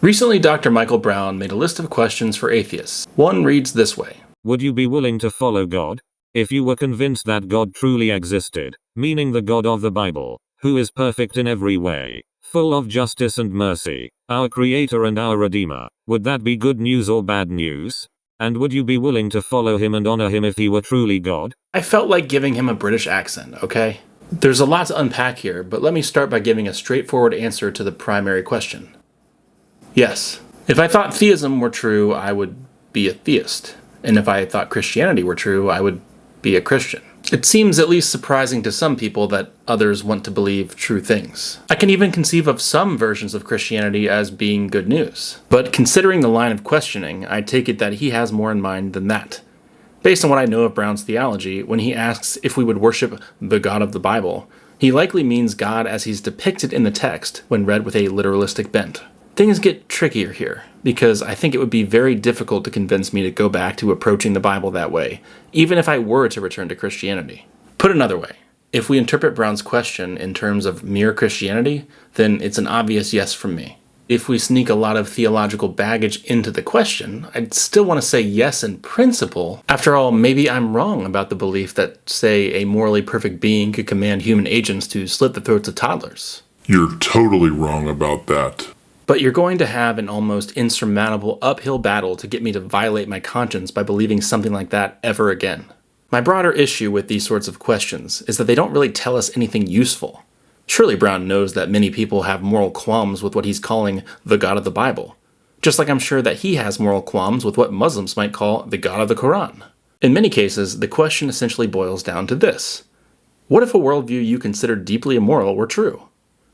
Recently, Dr. Michael Brown made a list of questions for atheists. One reads this way. Would you be willing to follow God? If you were convinced that God truly existed, meaning the God of the Bible, who is perfect in every way, full of justice and mercy, our Creator and our Redeemer, would that be good news or bad news? And would you be willing to follow him and honor him if he were truly God? I felt like giving him a British accent, okay? There's a lot to unpack here, but let me start by giving a straightforward answer to the primary question. Yes. If I thought theism were true, I would be a theist. And if I thought Christianity were true, I would be a Christian. It seems at least surprising to some people that others want to believe true things. I can even conceive of some versions of Christianity as being good news. But considering the line of questioning, I take it that he has more in mind than that. Based on what I know of Brown's theology, when he asks if we would worship the God of the Bible, he likely means God as he's depicted in the text when read with a literalistic bent. Things get trickier here, because I think it would be very difficult to convince me to go back to approaching the Bible that way, even if I were to return to Christianity. Put another way, if we interpret Brown's question in terms of mere Christianity, then it's an obvious yes from me. If we sneak a lot of theological baggage into the question, I'd still want to say yes in principle. After all, maybe I'm wrong about the belief that, say, a morally perfect being could command human agents to slit the throats of toddlers. You're totally wrong about that. But you're going to have an almost insurmountable uphill battle to get me to violate my conscience by believing something like that ever again. My broader issue with these sorts of questions is that they don't really tell us anything useful. Surely Brown knows that many people have moral qualms with what he's calling the God of the Bible, just like I'm sure that he has moral qualms with what Muslims might call the God of the Quran. In many cases, the question essentially boils down to this. What if a worldview you consider deeply immoral were true?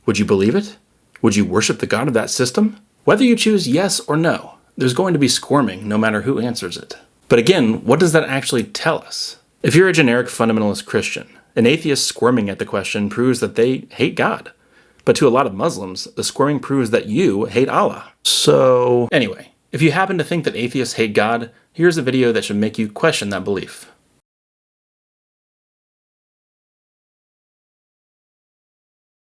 Would you believe it? Would you worship the God of that system? Whether you choose yes or no, there's going to be squirming no matter who answers it. But again, what does that actually tell us? If you're a generic fundamentalist Christian, an atheist squirming at the question proves that they hate God. But to a lot of Muslims, the squirming proves that you hate Allah. So anyway, if you happen to think that atheists hate God, here's a video that should make you question that belief.